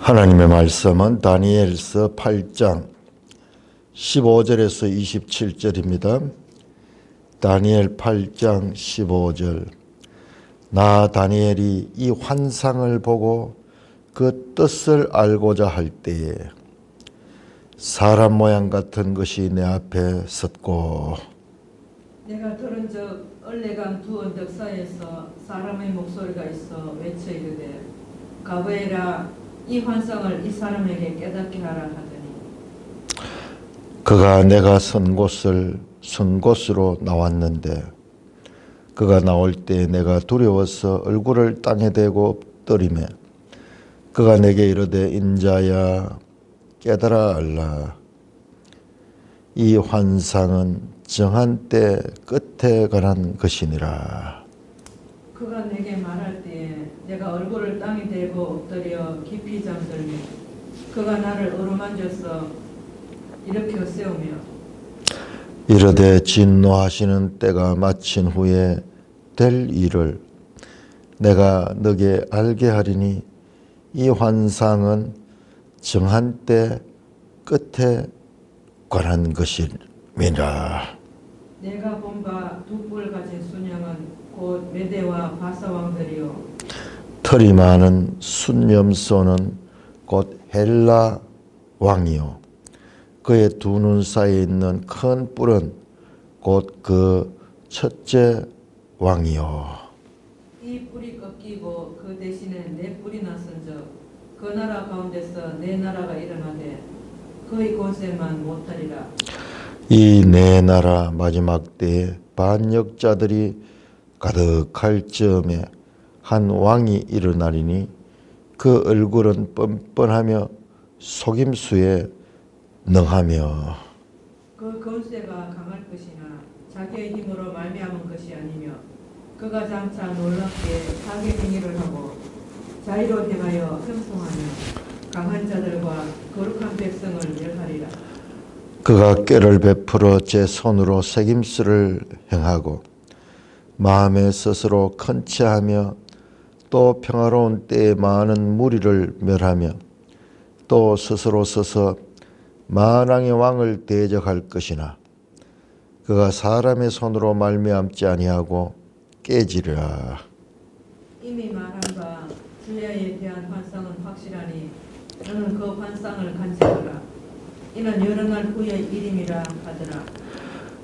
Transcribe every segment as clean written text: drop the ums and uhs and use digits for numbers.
하나님의 말씀은 다니엘서 8장 15절에서 27절입니다. 다니엘 8장 15절. 나 다니엘이 이 환상을 보고 그 뜻을 알고자 할 때에 사람 모양 같은 것이 내 앞에 섰고 내가 들은 적 얼레간 두 언덕 사이에서 사람의 목소리가 있어 외쳐 이르되 가브에라 이 환상을 이 사람에게 깨닫게 하라 하더니 그가 내가 선 곳으로 나왔는데 그가 나올 때 내가 두려워서 얼굴을 땅에 대고 엎드리매 그가 내게 이르되 인자야 깨달아 알라. 이 환상은 정한 때 끝에 관한 것이니라. 그가 내게 말할 때에 내가 얼굴을 땅에 대고 엎드려 깊이 잠들며 그가 나를 어루만져서 일으켜 세우며 이르되 진노하시는 때가 마친 후에 될 일을 내가 너게 알게 하리니 이 환상은 정한 때 끝에 관한 것이니라. 내가 본 바 두 뿔 가진 순양은 곧 메대와 바사 왕들이요 털이 많은 순념소는 곧 헬라 왕이요 그의 두 눈 사이에 있는 큰 뿔은 곧 그 첫째 왕이요 이 뿔이 꺾이고 그 대신에 네 뿔이 났은즉 그 나라 가운데서 네 나라가 일어나되 그의 권세만 못하리라. 이 네 나라 마지막 때에 반역자들이 가득할 즈음에 한 왕이 일어나리니 그 얼굴은 뻔뻔하며 속임수에 능하며 그 권세가 강할 것이나 자기의 힘으로 말미암은 것이 아니며 그가 장차 놀랍게 사개 행위를 하고 자의로 행하여 형통하며 강한 자들과 거룩한 백성을 멸하리라. 그가 꾀를 베풀어 제 손으로 속임수를 행하고 마음에 스스로 컨치하며 또 평화로운 때에 많은 무리를 멸하며 또 스스로 서서 만왕의 왕을 대적할 것이나 그가 사람의 손으로 말미암지 아니하고 깨지리라. 이미 말한 바 주야에 대한 환상은 확실하니 너는 그 환상을 간직하라. 이는 여러 날 후의 일임이라 하더라.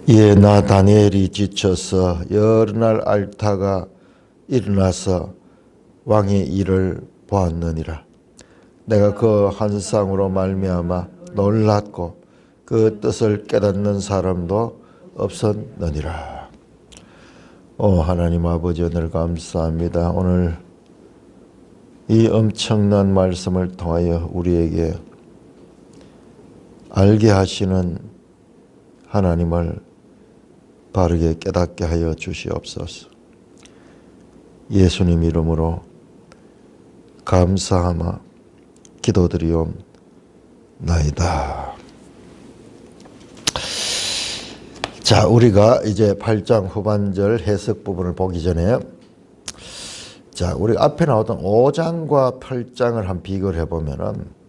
이에 나 다니엘이 지쳐서 여러 날 앓다가 일어나서 왕의 일을 보았느니라. 내가 그 환상으로 말미암아 놀랐고 그 뜻을 깨닫는 사람도 없었느니라. 하나님 아버지 오늘 감사합니다. 오늘 이 엄청난 말씀을 통하여 우리에게 알게 하시는 하나님을 바르게 깨닫게 하여 주시옵소서. 예수님 이름으로 감사하며 기도드리옵나이다. 자, 우리가 이제 8장 후반절 해석 부분을 보기 전에 자, 우리 앞에 나왔던 5장과 8장을 한 비교를 해보면은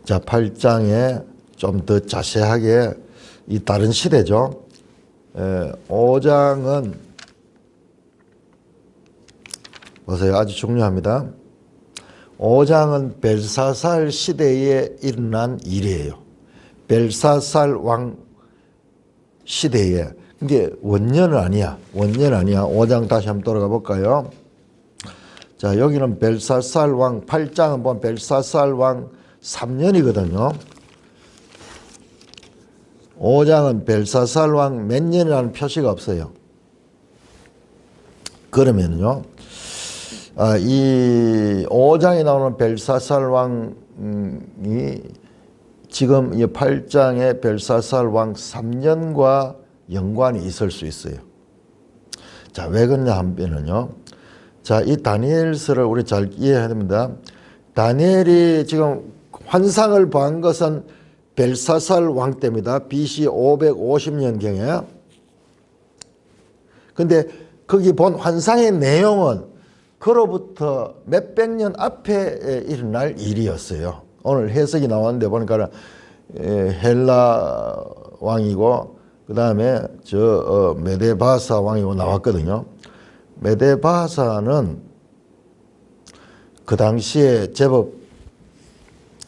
자, 8장에 좀 더 자세하게 이 다른 시대죠. 5장은 보세요. 아주 중요합니다. 5장은 벨사살 시대에 일어난 일이에요. 벨사살 왕 시대에. 이게 원년은 아니야. 5장 다시 한번 돌아가 볼까요? 자, 여기는 벨사살 왕 8장은 보면 벨사살 왕 3년이거든요. 5장은 벨사살 왕 몇 년이라는 표시가 없어요. 그러면요, 이 5장에 나오는 벨사살 왕이 지금 이 8장의 벨사살 왕 3년과 연관이 있을 수 있어요. 자, 왜 그러냐 하면요, 자, 이 다니엘서를 우리 잘 이해해야 됩니다. 다니엘이 지금 환상을 본 것은 벨사살 왕 때입니다. BC 550년경에. 근데 거기 본 환상의 내용은 그로부터 몇백 년 앞에 일어날 일이었어요. 오늘 해석이 나왔는데 보니까 헬라 왕이고 그 다음에 메데바사 왕이고 나왔거든요. 메데바사는 그 당시에 제법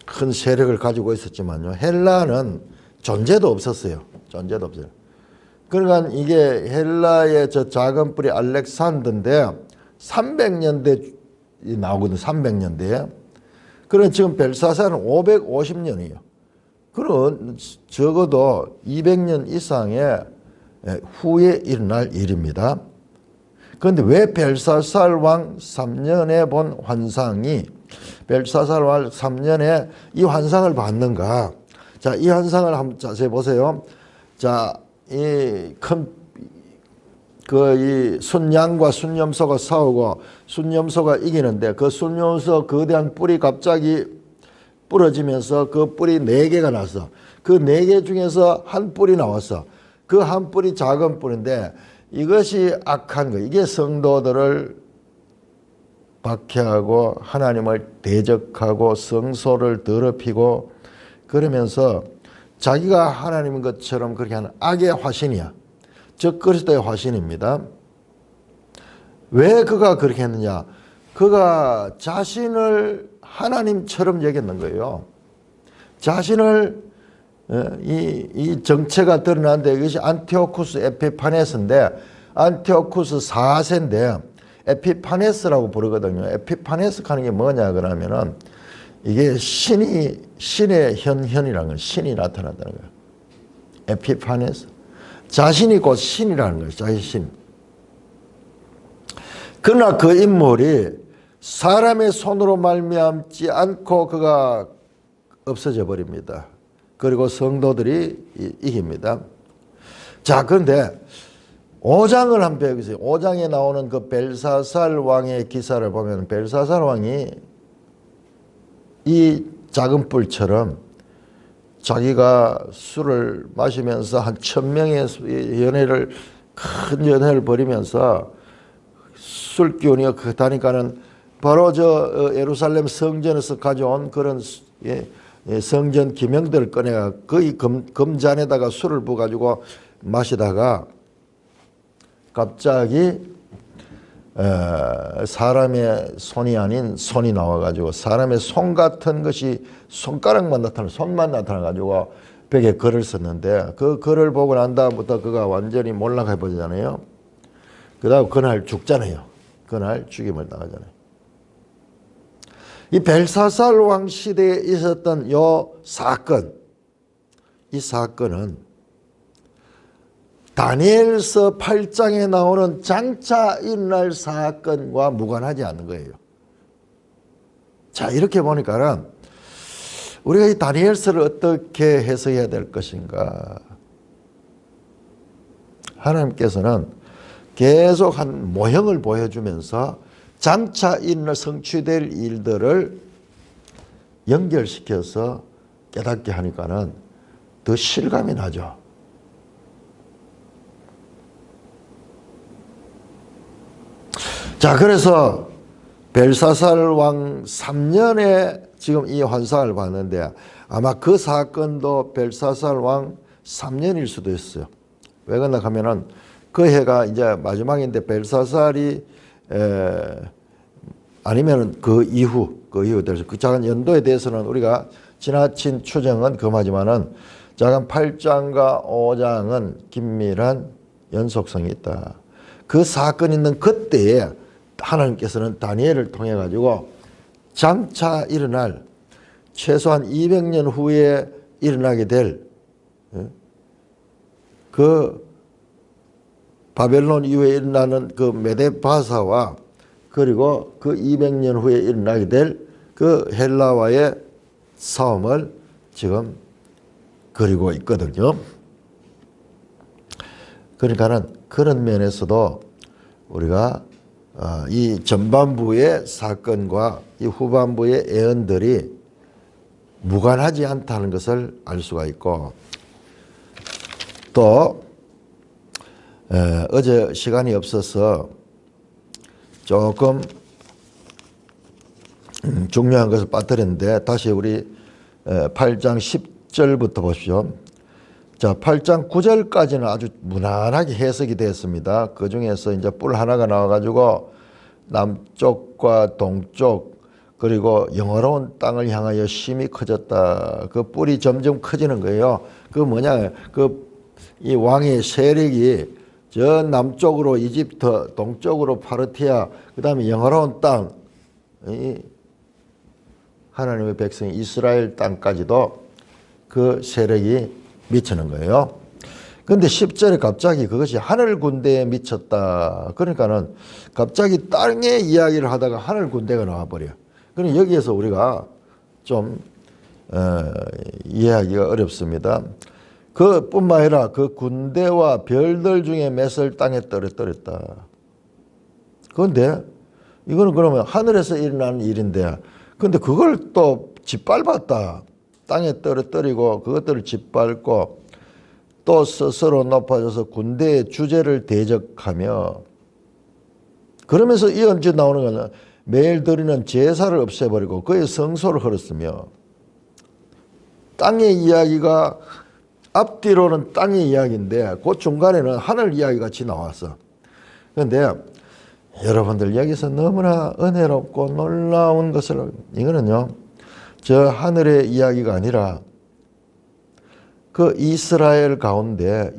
큰 세력을 가지고 있었지만요. 헬라는 존재도 없었어요. 존재도 없어요. 그러니까 이게 헬라의 저 작은 뿌리 알렉산더인데 300년대 나오거든요. 300년대에. 그럼 지금 벨사살은 550년이에요. 그런 적어도 200년 이상의 후에 일어날 일입니다. 그런데 왜 벨사살 왕 3년에 본 환상이 벨사살 왕 3년에 이 환상을 봤는가? 자, 이 환상을 한번 자세히 보세요. 자, 이 순양과 순염소가 싸우고 순염소가 이기는데 그 순염소 거대한 뿔이 갑자기 부러지면서 그 뿔이 4개가 났어. 그 4개 중에서 한 뿔이 나왔어. 그 한 뿔이 작은 뿔인데 이것이 악한 거. 이게 성도들을 박해하고 하나님을 대적하고 성소를 더럽히고 그러면서 자기가 하나님인 것처럼 그렇게 하는 악의 화신이야. 즉 그리스도의 화신입니다. 왜 그가 그렇게 했느냐? 그가 자신을 하나님처럼 여겼는 거예요. 자신을 이 정체가 드러났는데 이것이 안티오쿠스 에피파네스인데 안티오쿠스 4세인데 에피파네스라고 부르거든요. 에피파네스 하는 게 뭐냐 그러면은 이게 신의 현현이라는 거예요. 신이 나타난다는 거예요. 에피파네스. 자신이 곧 신이라는 거예요. 자신. 그러나 그 인물이 사람의 손으로 말미암지 않고 그가 없어져 버립니다. 그리고 성도들이 이깁니다. 자, 그런데 5장을 한번 배워보세요. 5장에 나오는 그 벨사살 왕의 기사를 보면 벨사살 왕이 이 작은 뿔처럼 자기가 술을 마시면서 한 1000명의 연회를 큰 연회를 벌이면서 술 기운이 크다니까는 바로 예루살렘 성전에서 가져온 그런 성전 기명들을 꺼내가 거의 금잔에다가 술을 부어가지고 마시다가 갑자기 사람의 손이 아닌 손이 나와가지고 사람의 손 같은 것이 손가락만 나타나 손만 나타나가지고 벽에 글을 썼는데 그 글을 보고 난 다음부터 그가 완전히 몰락해 버리잖아요. 그 다음 그날 죽잖아요. 그날 죽임을 당하잖아요. 이 벨사살 왕 시대에 있었던 이 사건은 다니엘서 8장에 나오는 장차 일어날 사건과 무관하지 않는 거예요. 자, 이렇게 보니까는 우리가 이 다니엘서를 어떻게 해석해야 될 것인가? 하나님께서는 계속 한 모형을 보여주면서 장차 일어날 성취될 일들을 연결시켜서 깨닫게 하니까는 더 실감이 나죠. 자, 그래서 벨사살 왕 3년에 지금 이 환상을 봤는데 아마 그 사건도 벨사살 왕 3년일 수도 있어요. 왜 그러나 하면은 그 해가 이제 마지막인데 벨사살이 아니면은 그 이후 대해서 그 작은 연도에 대해서는 우리가 지나친 추정은 금하지만은 작은 8장과 5장은 긴밀한 연속성이 있다. 그 사건 있는 그때에 하나님께서는 다니엘을 통해 가지고 장차 일어날 최소한 200년 후에 일어나게 될 그 바벨론 이후에 일어나는 그 메데바사와 그리고 그 200년 후에 일어나게 될 그 헬라와의 싸움을 지금 그리고 있거든요. 그러니까는 그런 면에서도 우리가 이 전반부의 사건과 이 후반부의 예언들이 무관하지 않다는 것을 알 수가 있고 또 어제 시간이 없어서 조금 중요한 것을 빠뜨렸는데 다시 우리 8장 10절부터 보십시오. 자, 8장 9절까지는 아주 무난하게 해석이 되었습니다. 그 중에서 이제 뿔 하나가 나와가지고 남쪽과 동쪽 그리고 영화로운 땅을 향하여 심히 커졌다. 그 뿔이 점점 커지는 거예요. 그 뭐냐, 이 왕의 세력이 저 남쪽으로 이집트, 동쪽으로 파르티아, 그 다음에 영화로운 땅, 이 하나님의 백성 이스라엘 땅까지도 그 세력이 미치는 거예요. 그런데 10절에 갑자기 그것이 하늘 군대에 미쳤다. 그러니까는 갑자기 땅의 이야기를 하다가 하늘 군대가 나와버려. 그럼 여기에서 우리가 좀 이해하기가 어렵습니다. 그뿐만 아니라 그 군대와 별들 중에 몇을 땅에 떨어뜨렸다. 그런데 이거는 그러면 하늘에서 일어나는 일인데, 근데 그걸 또 짓밟았다. 땅에 떨어뜨리고 그것들을 짓밟고 또 스스로 높아져서 군대의 주제를 대적하며, 그러면서 이언제 나오는 거는 매일 드리는 제사를 없애버리고 그의 성소를 헐었으며, 땅의 이야기가 앞뒤로는 땅의 이야기인데 그 중간에는 하늘 이야기 같이 나왔어. 그런데 여러분들 여기서 너무나 은혜롭고 놀라운 것을, 이거는요 저 하늘의 이야기가 아니라 그 이스라엘 가운데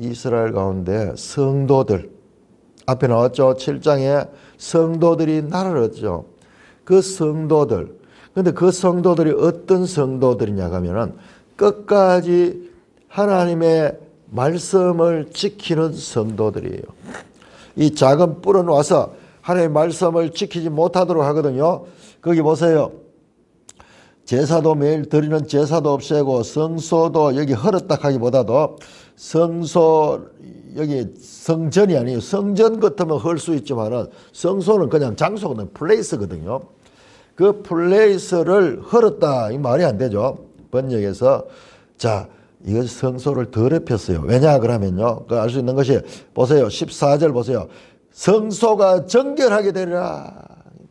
성도들, 앞에 나왔죠. 7장에 성도들이 나를 얻죠. 그 성도들, 근데 그 성도들이 어떤 성도들이냐 하면은 끝까지 하나님의 말씀을 지키는 성도들이에요. 이 작은 뿔은 와서 하나님의 말씀을 지키지 못하도록 하거든요. 거기 보세요. 제사도 매일 드리는 제사도 없애고 성소도 여기 헐었다 하기보다도 성소, 여기 성전이 아니에요. 성전 같으면 헐 수 있지만은 성소는 그냥 장소거든요. 플레이스거든요. 그 플레이스를 헐었다. 이 말이 안 되죠. 번역에서. 자, 이거 성소를 더럽혔어요. 왜냐 그러면요, 그 알 수 있는 것이, 보세요. 14절 보세요. 성소가 정결하게 되리라.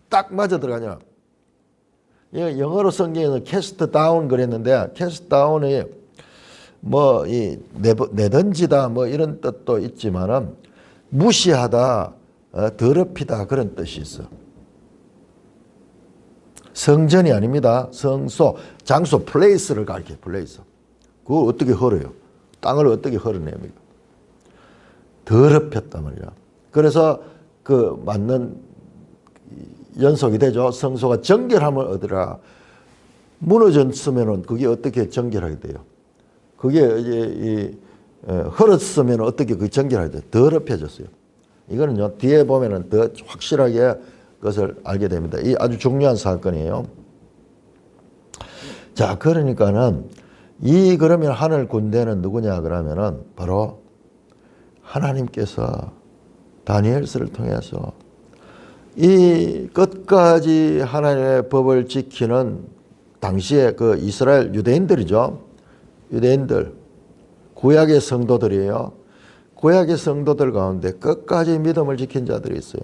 딱 맞아 들어가냐. 영어로 성경에는 캐스트 다운 그랬는데, 캐스트 다운이 뭐 이 내던지다 뭐 이런 뜻도 있지만은 무시하다, 더럽히다 그런 뜻이 있어. 성전이 아닙니다. 성소, 장소, 플레이스를 가리켜. 플레이스. 그걸 어떻게 헐어요? 땅을 어떻게 헐어냅니까? 더럽혔단 말이야. 그래서 그 맞는 연속이 되죠. 성소가 정결함을 얻으라. 무너졌으면은 그게 어떻게 정결하게 돼요? 그게 이제 헐었으면 어떻게 그 정결하게 돼요? 더럽혀졌어요. 이거는요 뒤에 보면은 더 확실하게 그것을 알게 됩니다. 이 아주 중요한 사건이에요. 자, 그러니까는 그러면 하늘 군대는 누구냐 그러면은 바로 하나님께서 다니엘서를 통해서 이 끝까지 하나님의 법을 지키는 당시에 그 이스라엘 유대인들이죠. 유대인들, 구약의 성도들이에요. 구약의 성도들 가운데 끝까지 믿음을 지킨 자들이 있어요.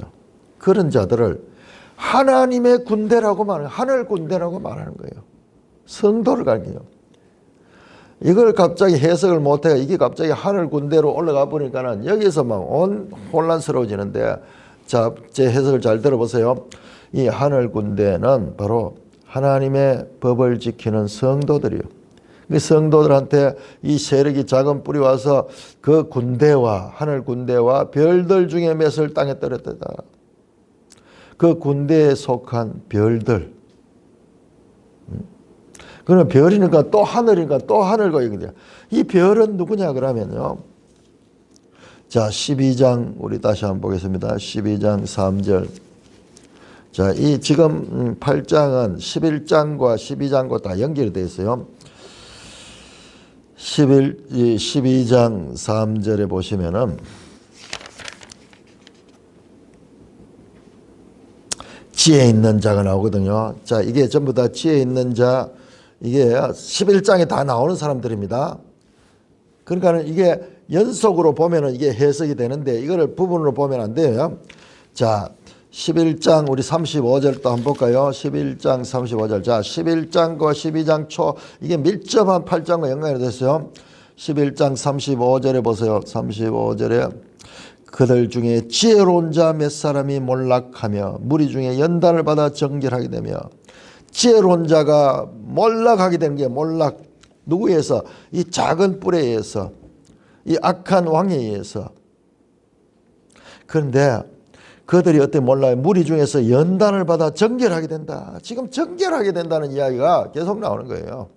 그런 자들을 하나님의 군대라고 말해요. 하늘 군대라고 말하는 거예요. 성도를 가리켜요. 이걸 갑자기 해석을 못해요. 이게 갑자기 하늘 군대로 올라가 보니까는 여기서 막 혼란스러워지는데, 자, 제 해석을 잘 들어보세요. 이 하늘 군대는 바로 하나님의 법을 지키는 성도들이요. 그 성도들한테 이 세력이 작은 뿔이 와서 그 군대와 하늘 군대와 별들 중에 몇을 땅에 떨어뜨렸다. 그 군대에 속한 별들. 그러면 별이니까 또 하늘이니까 또 하늘과 얘기돼요. 이 별은 누구냐 그러면요. 자, 12장 우리 다시 한번 보겠습니다. 12장 3절. 자, 이 지금 8장은 11장과 12장과 다 연결이 되어 있어요. 12장 3절에 보시면은 지혜 있는 자가 나오거든요. 자, 이게 전부 다 지혜 있는 자, 이게 11장에 다 나오는 사람들입니다. 그러니까 이게 연속으로 보면은 이게 해석이 되는데 이거를 부분으로 보면 안 돼요. 자, 11장 우리 35절 또 한번 볼까요? 11장 35절. 자, 11장과 12장 초 이게 밀접한 8장과 연관이 됐어요. 11장 35절에 보세요. 35절에 그들 중에 지혜로운 자 몇 사람이 몰락하며 무리 중에 연단을 받아 정결하게 되며 지혜로운 자가 몰락하게 되는 게 몰락 누구에 의해서? 이 작은 뿔에 의해서 이 악한 왕에 의해서. 그런데 그들이 어떻게 몰라요? 무리 중에서 연단을 받아 정결하게 된다. 지금 정결하게 된다는 이야기가 계속 나오는 거예요.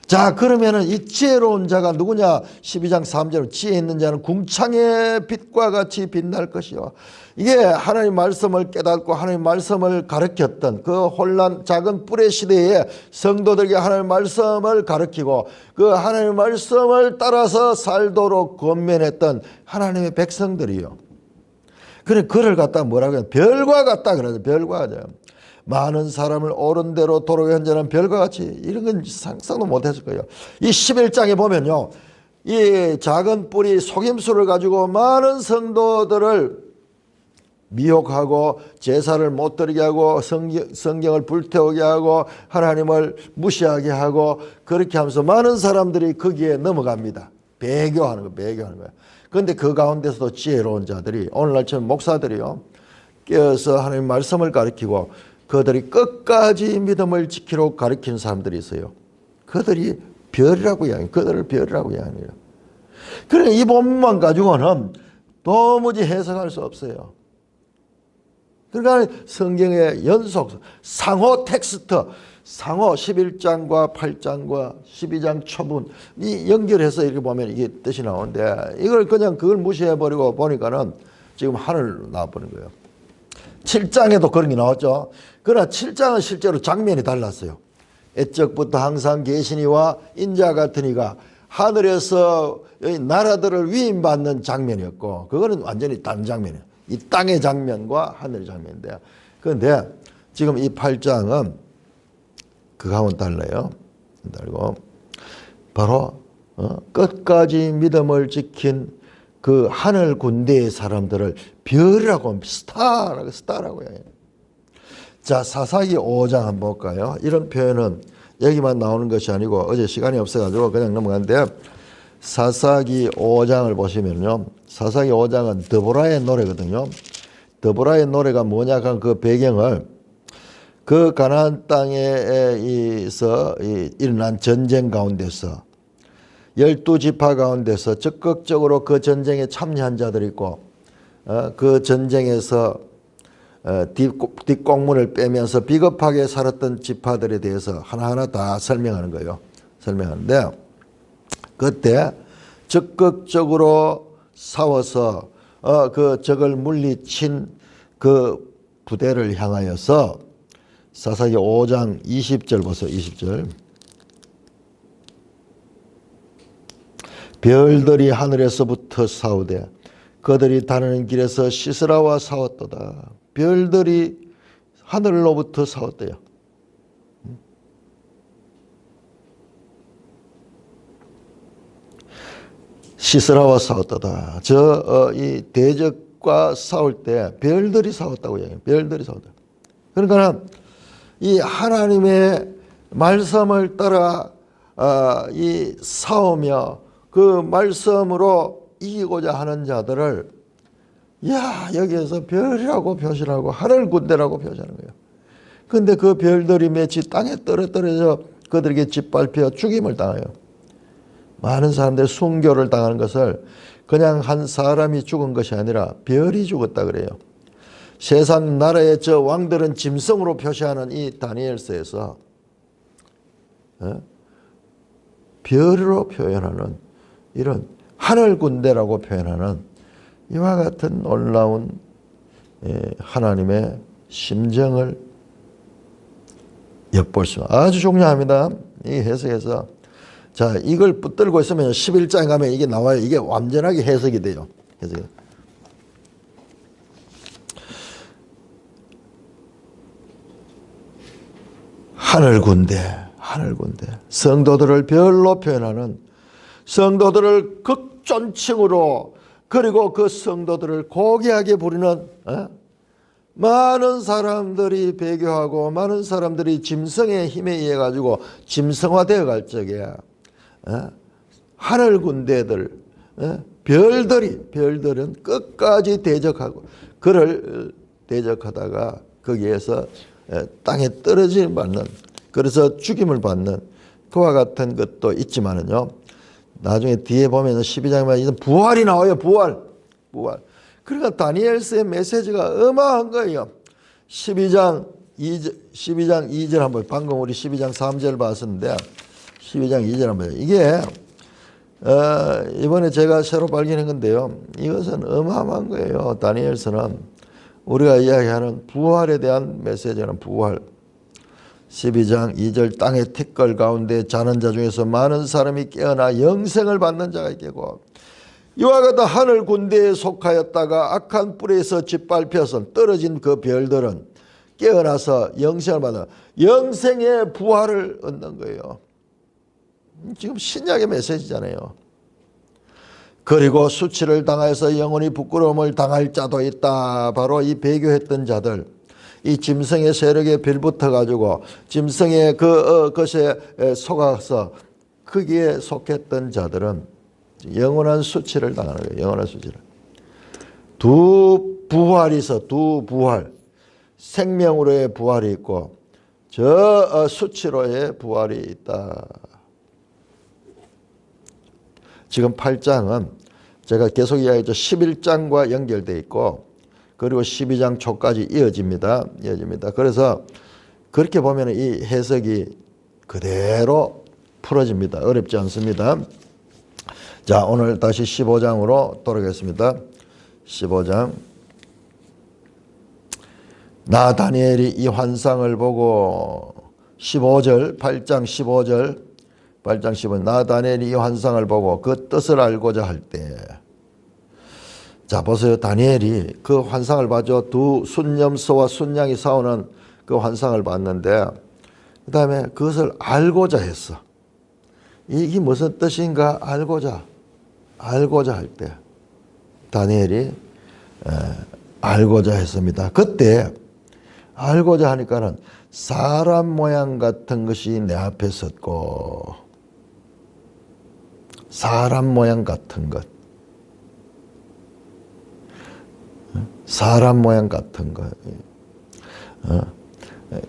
자, 그러면은 이 지혜로운 자가 누구냐? 12장 3절 지혜 있는 자는 궁창의 빛과 같이 빛날 것이요. 이게 하나님 말씀을 깨닫고 하나님 말씀을 가르쳤던 그 혼란 작은 뿔의 시대에 성도들에게 하나님 말씀을 가르치고 그 하나님 말씀을 따라서 살도록 권면했던 하나님의 백성들이요. 그래 그를 갖다 뭐라고 해요? 별과 같다 그러죠. 별과 같아요. 많은 사람을 옳은 대로 도로에 현전한 별과 같이 이런 건 상상도 못했을 거예요. 이 11장에 보면요. 이 작은 뿔이 속임수를 가지고 많은 성도들을 미혹하고 제사를 못 드리게 하고 성경을 불태우게 하고 하나님을 무시하게 하고 그렇게 하면서 많은 사람들이 거기에 넘어갑니다. 배교하는 거예요. 배교하는 거예요. 그런데 그 가운데서도 지혜로운 자들이 오늘날처럼 목사들이요. 깨어서 하나님 말씀을 가르치고 그들이 끝까지 믿음을 지키도록 가르치는 사람들이 있어요. 그들이 별이라고 이야기해요. 그들을 별이라고 이야기해요. 그러니까 이 본문만 가지고는 도무지 해석할 수 없어요. 그러니까 성경의 연속, 상호 텍스트, 상호 11장과 8장과 12장 초분 이 연결해서 이렇게 보면 이게 뜻이 나오는데 이걸 그냥 그걸 무시해버리고 보니까는 지금 하늘로 나와버린 거예요. 7장에도 그런 게 나왔죠. 그러나 7장은 실제로 장면이 달랐어요. 애적부터 항상 계시니와 인자 같은 이가 하늘에서 나라들을 위임받는 장면이었고 그거는 완전히 다른 장면이에요. 이 땅의 장면과 하늘의 장면인데 그런데 지금 이 8장은 그거하고는 달라요. 달고 바로 끝까지 믿음을 지킨 그 하늘 군대의 사람들을 별이라고 합니다. 스타라고 해요. 자, 사사기 5장 한번 볼까요? 이런 표현은 여기만 나오는 것이 아니고 어제 시간이 없어가지고 그냥 넘어갔는데 사사기 5장을 보시면요. 사사기 5장은 드보라의 노래거든요. 드보라의 노래가 뭐냐 하면 그 배경을 그 가나안 땅에서 일어난 전쟁 가운데서 12지파 가운데서 적극적으로 그 전쟁에 참여한 자들이 있고 그 전쟁에서 뒷공문을 빼면서 비겁하게 살았던 지파들에 대해서 하나하나 다 설명하는 거예요. 설명하는데 그때 적극적으로 싸워서 그 적을 물리친 그 부대를 향하여서 사사기 5장 20절 보세요. 20절. 별들이 하늘에서부터 싸우되 그들이 다니는 길에서 시스라와 싸웠도다. 별들이 하늘로부터 싸웠대요. 시스라와 싸웠도다. 이 대적과 싸울 때 별들이 싸웠다고 얘기해요. 별들이 싸웠다. 그러니까 이 하나님의 말씀을 따라 이 싸우며 그 말씀으로 이기고자 하는 자들을 여기에서 별이라고 표시하고 하늘 군대라고 표시하는 거예요. 그런데 그 별들이 맺이 땅에 떨어져 그들에게 짓밟혀 죽임을 당해요. 많은 사람들이 순교를 당하는 것을 그냥 한 사람이 죽은 것이 아니라 별이 죽었다 그래요. 세상 나라의 저 왕들은 짐승으로 표시하는 이 다니엘서에서 별으로 표현하는 이런 하늘 군대라고 표현하는 이와 같은 놀라운 하나님의 심정을 엿볼 수 아주 중요합니다. 이 해석에서 자 이걸 붙들고 있으면 11장에 가면 이게 나와요. 이게 완전하게 해석이 돼요. 해석이. 하늘 군대, 하늘 군대. 성도들을 별로 표현하는 성도들을 극존칭으로 그리고 그 성도들을 고귀하게 부리는 많은 사람들이 배교하고 많은 사람들이 짐승의 힘에 의해 가지고 짐승화되어 갈 적에 하늘 군대들 별들은 끝까지 대적하고 그를 대적하다가 거기에서 땅에 떨어짐을 받는, 그래서 죽임을 받는 그와 같은 것도 있지만은요, 나중에 뒤에 보면 12장에 부활이 나와요. 부활. 그러니까 다니엘서의 메시지가 어마한 거예요. 12장 2절 한번, 방금 우리 12장 3절 봤었는데 12장 2절 한번, 이게 이번에 제가 새로 발견한 건데요, 이것은 어마어마한 거예요. 다니엘서는 우리가 이야기하는 부활에 대한 메시지는 부활. 12장 2절, 땅의 티끌 가운데 자는 자 중에서 많은 사람이 깨어나 영생을 받는 자가 있겠고, 이와 같은 하늘 군대에 속하였다가 악한 뿔에서 짓밟혀서 떨어진 그 별들은 깨어나서 영생을 받아 영생의 부활을 얻는 거예요. 지금 신약의 메시지잖아요. 그리고 수치를 당하여서 영원히 부끄러움을 당할 자도 있다. 바로 이 배교했던 자들, 이 짐승의 세력에 빌붙어 가지고 짐승의 것에 속아서 거기에 속했던 자들은 영원한 수치를 당하는 거예요. 영원한 수치를. 두 부활이 있어. 두 부활. 생명으로의 부활이 있고 저 수치로의 부활이 있다. 지금 8장은 제가 계속 이야기했죠. 11장과 연결되어 있고 그리고 12장 초까지 이어집니다. 그래서 그렇게 보면 이 해석이 그대로 풀어집니다. 어렵지 않습니다. 자, 오늘 다시 15장으로 돌아가겠습니다. 15장. 나 다니엘이 이 환상을 보고 15절, 8장 15절, 나 다니엘이 이 환상을 보고 그 뜻을 알고자 할 때, 자 보세요. 다니엘이 그 환상을 봐죠. 두 순념소와 순양이 싸우는 그 환상을 봤는데 그 다음에 그것을 알고자 했어. 이게 무슨 뜻인가 알고자 할 때 다니엘이 알고자 했습니다. 그때 알고자 하니까는 사람 모양 같은 것이 내 앞에 섰고, 사람 모양 같은 것, 사람 모양 같은 것.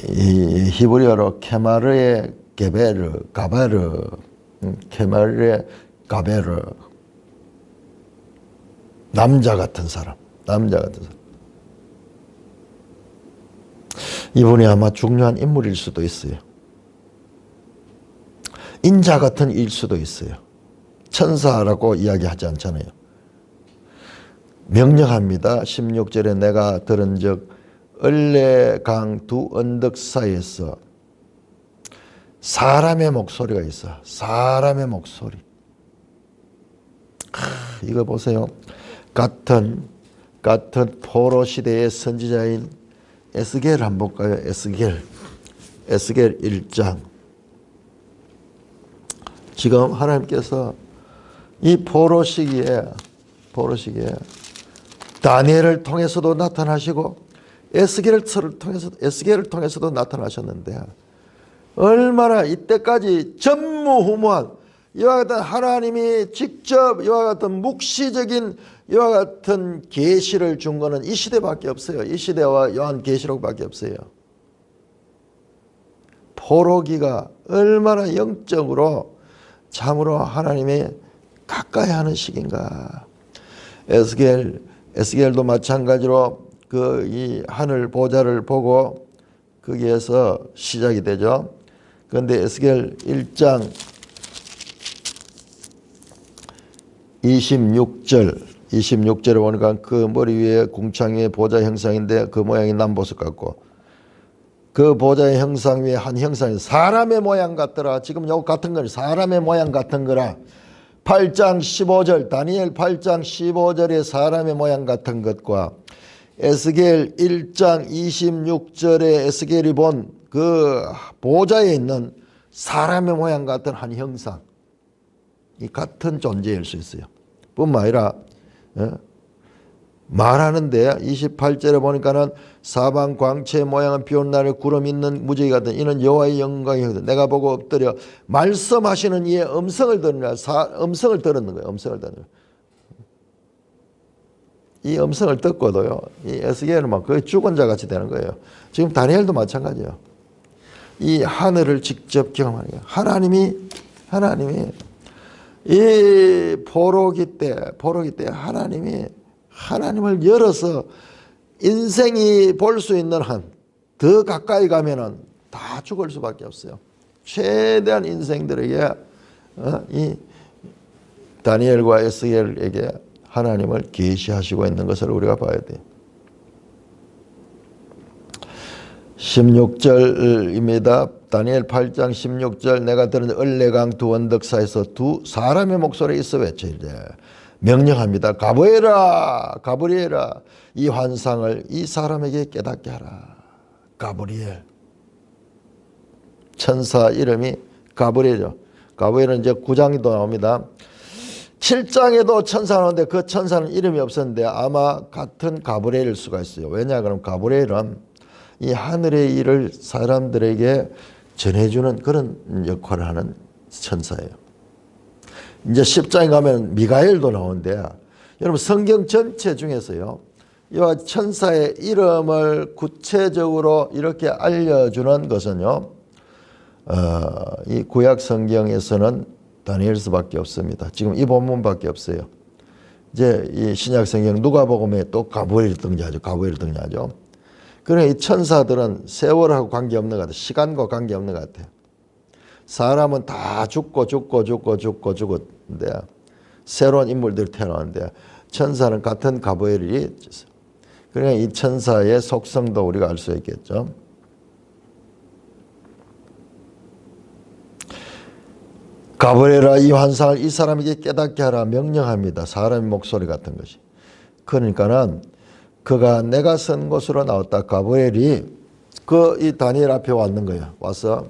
이 히브리어로 케마르의 가베르, 케마르의 가베르, 남자 같은 사람. 이분이 아마 중요한 인물일 수도 있어요. 인자 같은 일 수도 있어요. 천사라고 이야기하지 않잖아요. 명령합니다. 16절에 내가 들은 즉 을레강 두 언덕 사이에서 사람의 목소리가 있어. 사람의 목소리. 이거 보세요. 같은 포로 시대의 선지자인 에스겔 한번 볼까요? 에스겔 1장. 지금 하나님께서 이 포로 시기에 다니엘을 통해서도 나타나시고 에스겔을 통해서도 나타나셨는데, 얼마나 이때까지 전무후무한 이와 같은 하나님이 직접 이와 같은 묵시적인 이와 같은 계시를 준 것은 이 시대밖에 없어요. 이 시대와 요한계시록밖에 없어요. 포로기가 얼마나 영적으로 참으로 하나님이 가까이 하는 시기인가. 에스겔도 마찬가지로 그 이 하늘 보좌를 보고 거기에서 시작이 되죠. 그런데 에스겔 1장 26절에 보니까 그 머리 위에 궁창 위에 보좌 형상인데 그 모양이 남보석 같고, 그 보좌의 형상 위에 한 형상이 사람의 모양 같더라. 지금 요거 같은 거니 사람의 모양 같은 거라. 8장 15절, 다니엘 8장 15절에 사람의 모양 같은 것과 에스겔 1장 26절에 에스겔이 본 그 보좌에 있는 사람의 모양 같은 한 형상, 이 같은 존재일 수 있어요. 뿐만 아니라 예? 말하는데 28절에 보니까는 사방 광채 모양은 비오는 날에 구름 있는 무지개 같은 이는 여호와의 영광이거든. 내가 보고 엎드려 말씀하시는 이의 음성을 들으라. 음성을 들었는 거예요. 음성을 듣는 거예요. 이 음성을 듣고도요, 이 에스겔은 막 거의 죽은 자 같이 되는 거예요. 지금 다니엘도 마찬가지예요. 이 하늘을 직접 경험하는 거예요. 하나님이 이 포로기 때 하나님을 열어서 인생이 볼 수 있는 한 더 가까이 가면은 다 죽을 수밖에 없어요. 최대한 인생들에게 이 다니엘과 에스겔에게 하나님을 계시하시고 있는 것을 우리가 봐야 돼요. 16절입니다. 다니엘 8장 16절 내가 들은 을레강 두 언덕 사이에서 두 사람의 목소리가 있어 외치되 명령합니다. 가브리엘아 이 환상을 이 사람에게 깨닫게 하라. 가브리엘 천사 이름이 가브리엘이죠. 가브리엘은 이제 9장에도 나옵니다. 7장에도 천사가 나오는데 그 천사는 이름이 없었는데 아마 같은 가브리엘일 수가 있어요. 왜냐 그러면 가브리엘은 이 하늘의 일을 사람들에게 전해주는 그런 역할을 하는 천사예요. 이제 10장에 가면 미가엘도 나오는데 여러분 성경 전체 중에서요. 이 천사의 이름을 구체적으로 이렇게 알려주는 것은요. 이 구약 성경에서는 다니엘서밖에 없습니다. 지금 이 본문밖에 없어요. 이제 이 신약 성경 누가복음에 또 가브리엘 등장하죠. 그러나 이 천사들은 세월하고 관계없는 것 같아요. 시간과 관계없는 것 같아요. 사람은 다 죽었는데 새로운 인물들이 태어나는데 천사는 같은 가브리엘이 있어요. 그러니까 이 천사의 속성도 우리가 알 수 있겠죠. 가브리엘아 이 환상을 이 사람에게 깨닫게 하라 명령합니다. 사람의 목소리 같은 것이. 그러니까는 그가 내가 선 곳으로 나왔다. 가브리엘이 이 다니엘 앞에 왔는 거야. 와서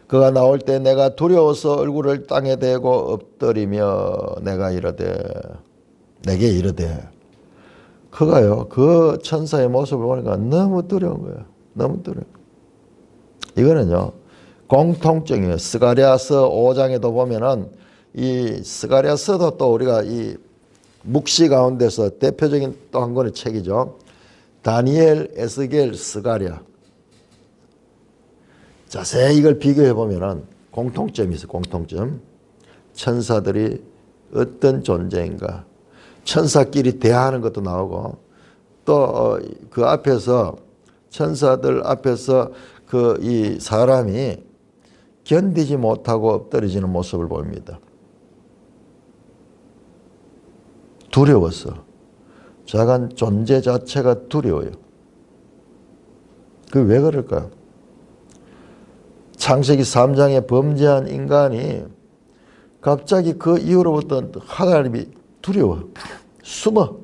그가 나올 때 내가 두려워서 얼굴을 땅에 대고 엎드리며 내게 이르되 그가요 그 천사의 모습을 보니까 너무 두려운 거야. 너무 두려워. 이거는요 공통점이에요. 스가랴서 5장에도 보면은 이 스가랴서도 또 우리가 이 묵시 가운데서 대표적인 또 한 권의 책이죠. 다니엘, 에스겔, 스가랴. 자세히 이걸 비교해 보면은 공통점이 있어요. 공통점. 천사들이 어떤 존재인가. 천사끼리 대화하는 것도 나오고 또 그 앞에서 천사들 앞에서 이 사람이 견디지 못하고 엎드려지는 모습을 봅니다. 두려워서. 작은 존재 자체가 두려워요. 그게 왜 그럴까요? 창세기 3장에 범죄한 인간이 갑자기 그 이후로부터 하나님이 두려워. 숨어.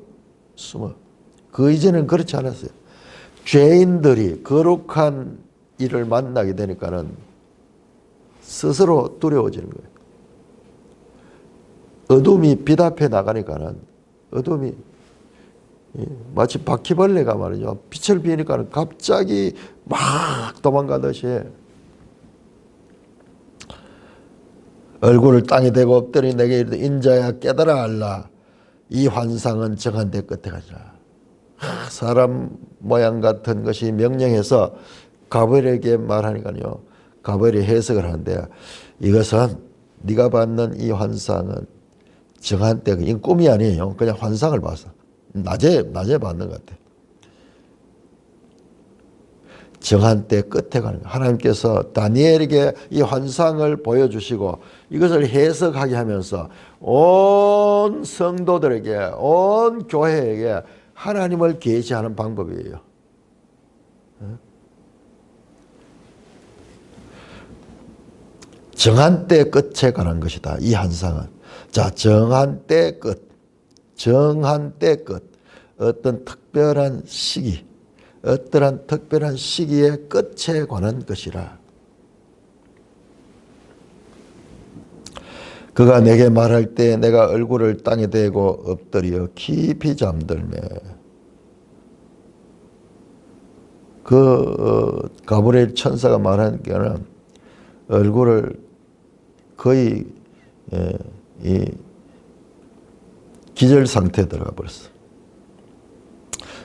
그 이전에는 그렇지 않았어요. 죄인들이 거룩한 일을 만나게 되니까는 스스로 두려워지는 거예요. 어둠이 빛 앞에 나가니까는 어둠이 마치 바퀴벌레가 말이죠. 빛을 비니까는 갑자기 막 도망가듯이 얼굴을 땅에 대고 엎드려 내게 이르되 인자야 깨달아 알라. 이 환상은 정한 데 끝에 가리라. 사람 모양 같은 것이 명령해서 가브리엘에게 말하니까요. 가브리엘이 해석을 하는데 이것은 네가 받는 이 환상은 정한 때 이건 꿈이 아니에요. 그냥 환상을 봐서 낮에 받는 것 같아요. 정한 때 끝에 가는 거예요. 하나님께서 다니엘에게 이 환상을 보여주시고 이것을 해석하게 하면서 온 성도들에게 온 교회에게 하나님을 계시하는 방법이에요. 정한 때 끝에 가는 것이다. 이 환상은. 자, 정한 때 끝. 어떤 특별한 시기. 어떠한 특별한 시기의 끝에 관한 것이라. 그가 내게 말할 때 내가 얼굴을 땅에 대고 엎드려 깊이 잠들매. 가브리엘 천사가 말하는 게는 얼굴을 거의 이 기절 상태에 들어가 버렸어.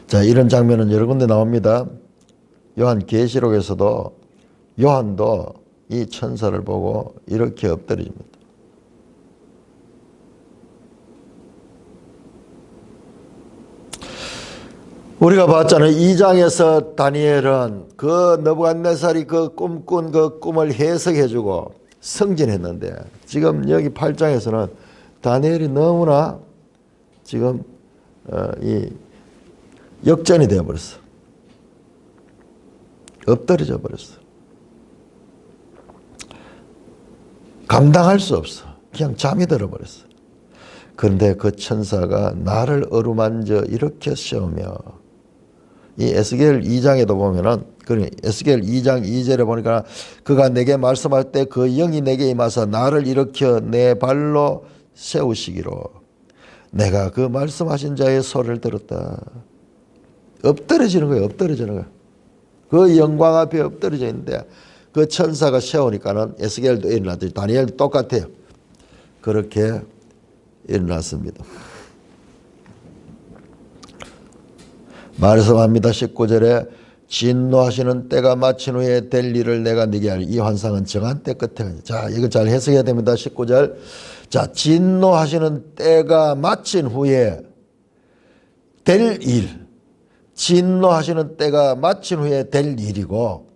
자, 이런 장면은 여러 군데 나옵니다. 요한 계시록에서도 요한도 이 천사를 보고 이렇게 엎드립니다. 우리가 봤잖아요. 2장에서 다니엘은 그 느부갓네살이 그 꿈꾼 그 꿈을 해석해주고 승진했는데, 지금 여기 8장에서는 다니엘이 너무나 지금 이 역전이 되어버렸어. 엎드려져 버렸어. 감당할 수 없어. 그냥 잠이 들어버렸어. 그런데 그 천사가 나를 어루만져 이렇게 세우며, 이 에스겔 2장에도 보면은, 에스겔 2장 2절에 보니까 그가 내게 말씀할 때 그 영이 내게 임하사 나를 일으켜 내 발로 세우시기로 내가 그 말씀하신 자의 소리를 들었다. 엎드려지는 거예요. 엎드려지는 거예요. 그 영광 앞에 엎드려져 있는데 그 천사가 세우니까는 에스겔도 일어났죠. 다니엘도 똑같아요. 그렇게 일어났습니다. 말씀합니다. 19절에 진노하시는 때가 마친 후에 될 일을 내가 네게 하리. 이 환상은 정한 때 끝에. 자, 이거 잘 해석해야 됩니다. 19절. 자, 진노하시는 때가 마친 후에 될 일. 진노하시는 때가 마친 후에 될 일이고,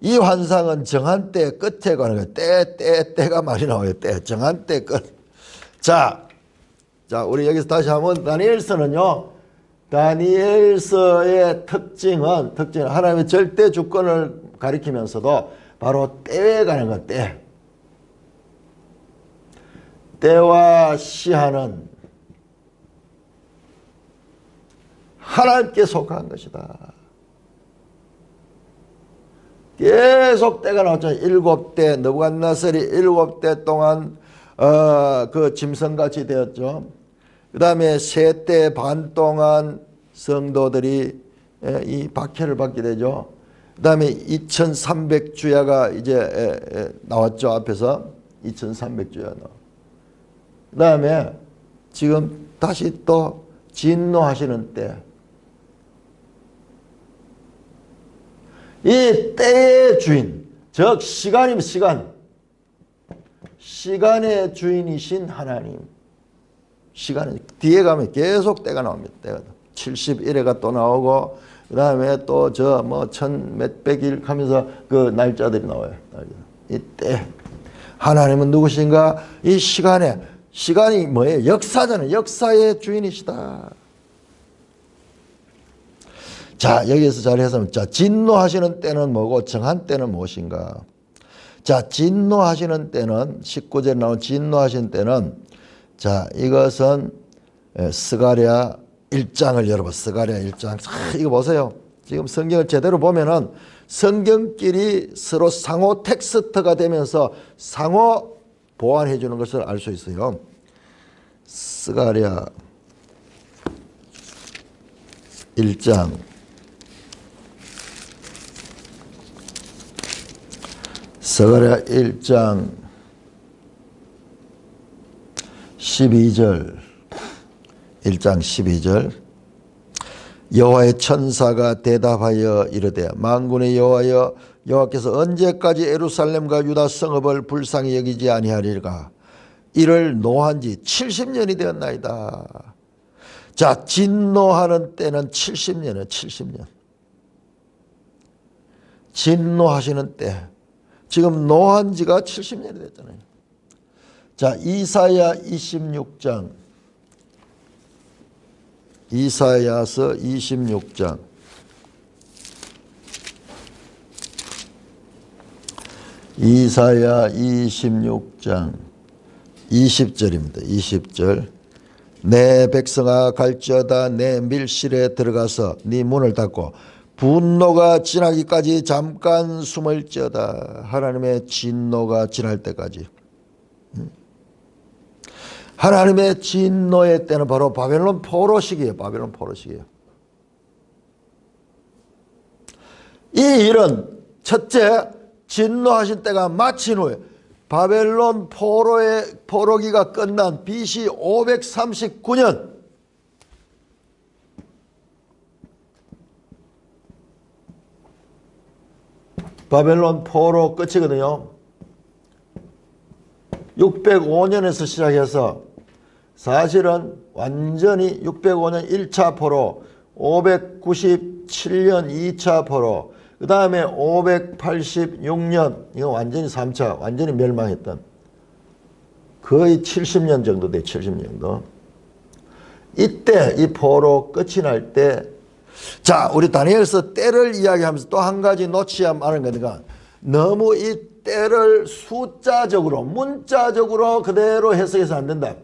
이 환상은 정한 때 끝에 가는 거예요. 때가 많이 나와요. 정한 때 끝. 자, 우리 여기서 다시 한번 다니엘서는요. 다니엘서의 특징은 하나님의 절대 주권을 가리키면서도 바로 때에 가는 것, 때. 때와 시한은 하나님께 속한 것이다. 계속 때가 나왔잖아요. 7대, 느부갓네살이 7대 동안 그 짐승같이 되었죠. 그 다음에 3대 반 동안 성도들이 이 박해를 받게 되죠. 그 다음에 2300주야가 이제 나왔죠. 앞에서 2300주야 나와. 그 다음에 지금 다시 또 진노하시는 때. 이 때의 주인, 즉 시간이면 시간. 시간의 주인이신 하나님. 시간은 뒤에 가면 계속 때가 나옵니다. 때가 71회가 또 나오고, 그 다음에 또 천 몇백일 하면서 그 날짜들이 나와요. 이때 하나님은 누구신가? 이 시간이 뭐예요? 역사잖아요. 역사의 주인이시다. 자, 여기에서 잘 해서, 자, 진노하시는 때는 뭐고 정한 때는 무엇인가? 자, 진노하시는 때는 19절에 나온 진노하시는 때는, 자, 이것은 스가랴 1장을 열어봐. 스가랴 1장. 이거 보세요. 지금 성경을 제대로 보면은 성경끼리 서로 상호 텍스트가 되면서 상호 보완해 주는 것을 알 수 있어요. 스가랴 1장. 스가랴 1장 12절. 1장 12절. 여호와의 천사가 대답하여 이르되 만군의 여호와여, 여호와께서 언제까지 예루살렘과 유다 성읍을 불쌍히 여기지 아니하리까? 이를 노한 지 70년이 되었나이다. 자, 진노하는 때는 70년이에요. 70년. 진노하시는 때. 지금 노한 지가 70년이 됐잖아요. 자, 이사야 26장. 이사야서 26장. 이사야 26장 20절입니다. 20절. 내 백성아 갈지어다 내 밀실에 들어가서 네 문을 닫고 분노가 지나기까지 잠깐 숨을지어다. 하나님의 진노가 지날 때까지. 하나님의 진노의 때는 바로 바벨론 포로 시기예요. 바벨론 포로 시기예요. 이 일은 첫째, 진노하신 때가 마친 후에 바벨론 포로기가 끝난 BC 539년 바벨론 포로 끝이거든요. 605년에서 시작해서 사실은 완전히 605년 1차 포로, 597년 2차 포로, 그 다음에 586년, 이거 완전히 3차, 완전히 멸망했던 거의 70년 정도 돼, 70년 정도. 이때 이 포로 끝이 날 때, 자, 우리 다니엘서 때를 이야기하면서 또 한 가지 놓치지 않은 거니까 너무 이 때를 숫자적으로, 문자적으로 그대로 해석해서 안 된다.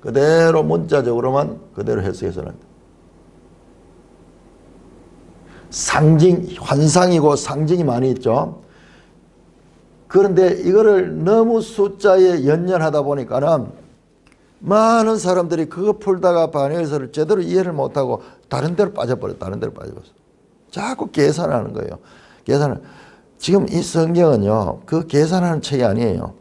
그대로 문자적으로만 그대로 해석해서는 안 된다. 상징, 환상이고 상징이 많이 있죠. 그런데 이거를 너무 숫자에 연연하다 보니까는 많은 사람들이 그거 풀다가 바니엘서를 제대로 이해를 못하고 다른 데로 빠져버려. 다른 데로 빠져버렸어. 자꾸 계산하는 거예요. 계산을. 지금 이 성경은요, 그 계산하는 책이 아니에요.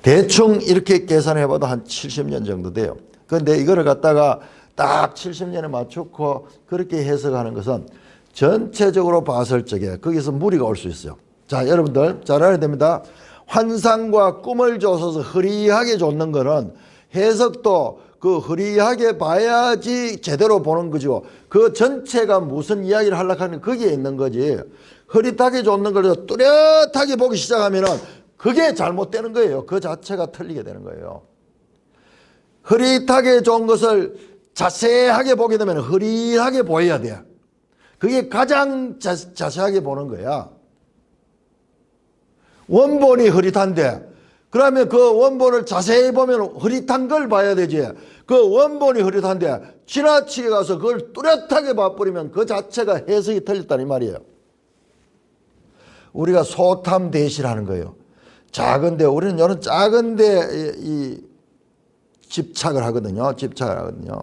대충 이렇게 계산해봐도 한 70년 정도 돼요. 그런데 이거를 갖다가 딱 70년에 맞추고 그렇게 해석하는 것은 전체적으로 봤을 적에 거기서 무리가 올 수 있어요. 자, 여러분들 잘 알아야 됩니다. 환상과 꿈을 줘서 흐리하게 줬는 거는 해석도 그 흐리하게 봐야지 제대로 보는 거죠. 그 전체가 무슨 이야기를 하려고 하는 거기에 있는 거지. 흐릿하게 줬는 걸 뚜렷하게 보기 시작하면은 그게 잘못되는 거예요. 그 자체가 틀리게 되는 거예요. 흐릿하게 준 것을 자세하게 보게 되면 흐릿하게 보여야 돼. 그게 가장 자세하게 보는 거야. 원본이 흐릿한데 그러면 그 원본을 자세히 보면 흐릿한 걸 봐야 되지. 그 원본이 흐릿한데 지나치게 가서 그걸 뚜렷하게 봐버리면 그 자체가 해석이 틀렸다는 말이에요. 우리가 소탐 대시라는 거예요. 작은데 우리는 이런 작은데 이 집착을 하거든요. 집착을 하거든요.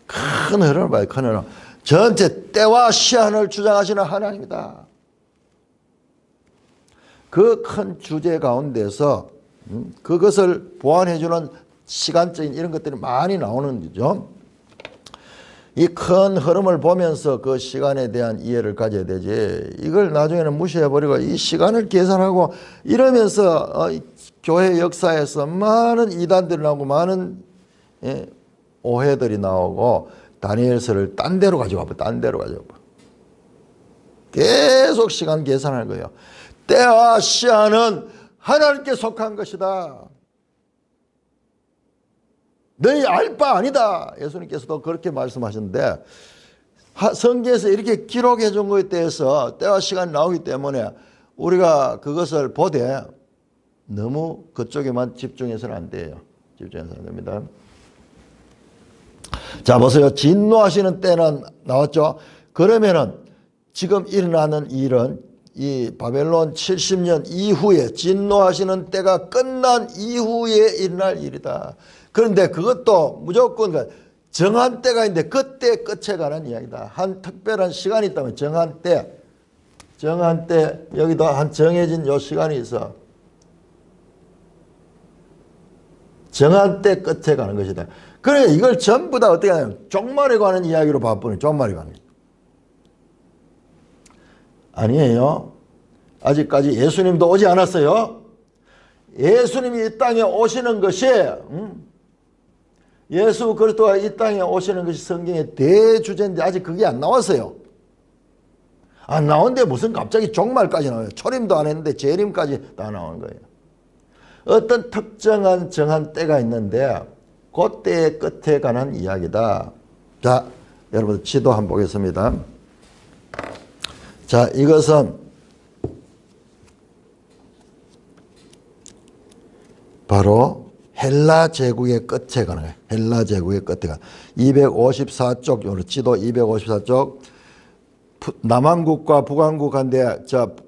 큰 흐름을 봐요. 큰 흐름. 전체 때와 시한을 주장하시는 하나님이다. 그 큰 주제 가운데서 그것을 보완해주는 시간적인 이런 것들이 많이 나오는 거죠. 이 큰 흐름을 보면서 그 시간에 대한 이해를 가져야 되지. 이걸 나중에는 무시해버리고 이 시간을 계산하고 이러면서 교회 역사에서 많은 이단들이 나오고 많은 오해들이 나오고 다니엘서를 딴 데로 가져가 봐. 딴 데로 가져가 봐. 계속 시간 계산할 거예요. 때와 시한은 하나님께 속한 것이다. 너희 알 바 아니다. 예수님께서도 그렇게 말씀하셨는데 성경에서 이렇게 기록해 준 것에 대해서 때와 시간이 나오기 때문에 우리가 그것을 보되 너무 그쪽에만 집중해서는 안 돼요. 집중해서는 안 됩니다. 자, 보세요. 진노하시는 때는 나왔죠. 그러면은 지금 일어나는 일은 이 바벨론 70년 이후에 진노하시는 때가 끝난 이후에 일어날 일이다. 그런데 그것도 무조건 정한 때가 있는데 그때 끝에 관한 이야기다. 한 특별한 시간이 있다면 정한 때, 여기도 한 정해진 요 시간이 있어. 정한 때 끝에 가는 것이다. 그래 이걸 전부 다 어떻게 하냐면 종말에 관한 이야기로 바쁘네. 종말에 관한. 아니에요. 아직까지 예수님도 오지 않았어요. 예수님이 이 땅에 오시는 것이 예수 그리스도가 이 땅에 오시는 것이 성경의 대주제인데 아직 그게 안 나왔어요. 안 나오는데 무슨 갑자기 종말까지 나와요. 초림도 안 했는데 재림까지 다 나오는 거예요. 어떤 특정한 정한 때가 있는데 그때의 끝에 관한 이야기다. 자, 여러분 지도 한번 보겠습니다. 자, 이것은 바로 헬라 제국의 끝에 가는 거예요. 헬라 제국의 끝에 가는 254쪽, 지도 254쪽 남한국과 북한국 한데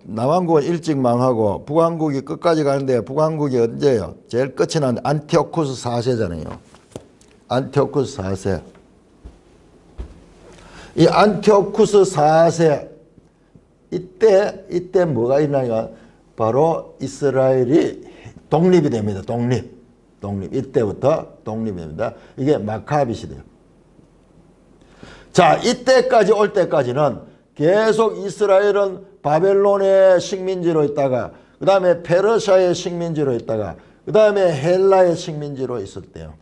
남한국은 일찍 망하고 북한국이 끝까지 가는데 북한국이 언제예요? 제일 끝이 난 안티오쿠스 4세잖아요. 안티오쿠스 4세. 이 안티오쿠스 4세 이때 뭐가 있나요? 바로 이스라엘이 독립이 됩니다. 독립. 이때부터 독립이 됩니다. 이게 마카비 시대예요. 자, 이때까지 올 때까지는 계속 이스라엘은 바벨론의 식민지로 있다가 그 다음에 페르시아의 식민지로 있다가 그 다음에 헬라의 식민지로 있었대요.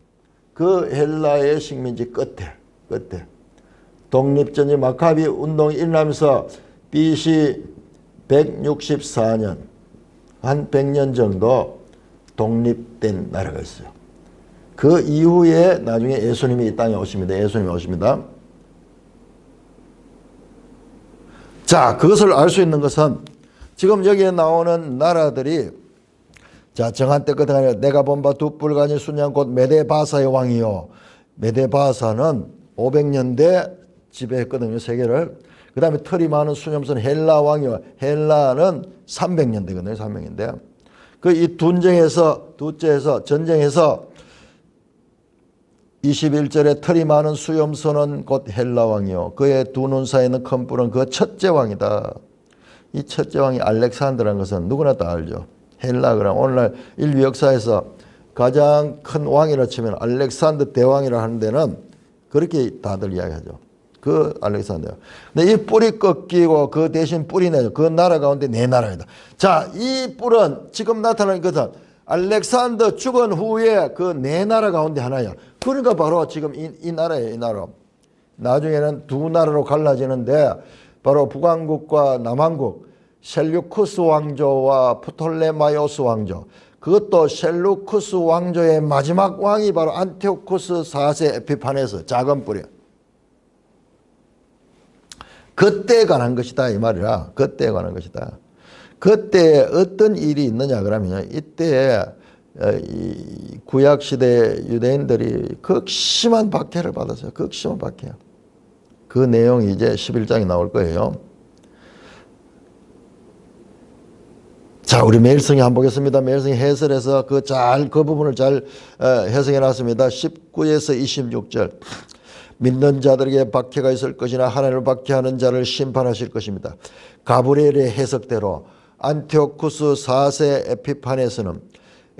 그 헬라의 식민지 끝에 독립전쟁 마카비 운동이 일어나면서 BC 164년 한 100년 정도 독립된 나라가 있어요. 그 이후에 나중에 예수님이 이 땅에 오십니다. 예수님이 오십니다. 자, 그것을 알 수 있는 것은 지금 여기에 나오는 나라들이 자, 정한 때 끝에 아니라 내가 본 바 두 뿔간이 순양 곧 메데바사의 왕이요. 메데바사는 500년대 지배했거든요. 세계를. 그 다음에 털이 많은 수념선 헬라 왕이요. 헬라는 300년대거든요. 300년대. 그 이 둘째에서 전쟁에서 21절에 털이 많은 수염선은 곧 헬라 왕이요. 그의 두 눈 사이에는 큰 뿔은 그 첫째 왕이다. 이 첫째 왕이 알렉산더라는 것은 누구나 다 알죠. 헬라 그럼 오늘날 인류 역사에서 가장 큰 왕이라 치면 알렉산더 대왕이라 하는 데는 그렇게 다들 이야기하죠. 그 알렉산더. 근데 이 뿔이 꺾이고 그 대신 뿔이 내죠. 그 나라 가운데 네 나라이다. 자, 이 뿔은 지금 나타나는 것은 알렉산더 죽은 후에 그 네 나라 가운데 하나야. 그러니까 바로 지금 이 나라예요. 이 나라. 나중에는 두 나라로 갈라지는데 바로 북한국과 남한국 셀루쿠스 왕조와 프톨레마이오스 왕조. 그것도 셀루쿠스 왕조의 마지막 왕이 바로 안티오쿠스 4세 에피파네스 작은 뿔이야. 그때에 관한 것이다 이 말이라. 그때에 관한 것이다. 그때 어떤 일이 있느냐 그러면 이때 이 구약시대 유대인들이 극심한 박해를 받았어요. 극심한 박해. 그 내용이 이제 11장에 나올 거예요. 자, 우리 매일성이 한번 보겠습니다. 매일성이 해설해서 그 부분을 잘 해석해 놨습니다. 19에서 26절. 믿는 자들에게 박해가 있을 것이나 하나님을 박해하는 자를 심판하실 것입니다. 가브리엘의 해석대로 안티오쿠스 4세 에피파네스는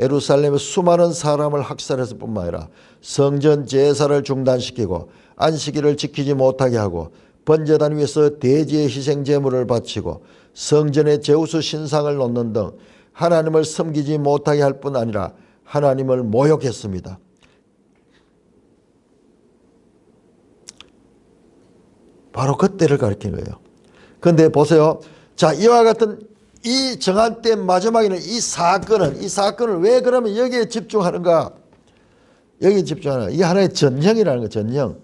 예루살렘의 수많은 사람을 학살해서 뿐만 아니라 성전 제사를 중단시키고 안식일을 지키지 못하게 하고 번제단 위에서 대지의 희생 제물을 바치고 성전에 제우스 신상을 놓는 등 하나님을 섬기지 못하게 할 뿐 아니라 하나님을 모욕했습니다. 바로 그때를 가리키는 거예요. 그런데 보세요. 자, 이와 같은 이 정한 때 마지막에는 이 사건을 왜 그러면 여기에 집중하는가? 여기에 집중하는가? 이게 하나의 전형이라는 거예요. 전형.